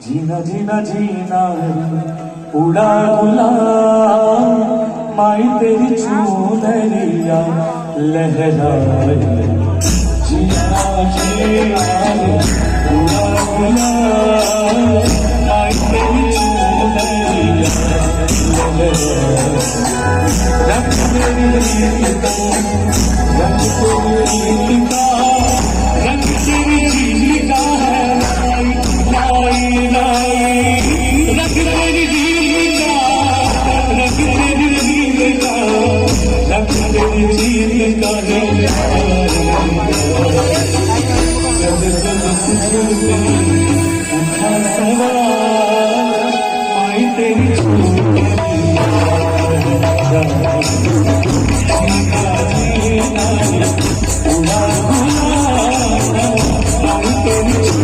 जीना जीना जीना उड़ा गुलाम माई तेरी चूनरिया लहराए जीना जीना उड़ा गुलाम माई तेरी चूनरिया लहराए रंग तेरी रीत रंग तेरी रीत रंग तेरी रीत है तेरी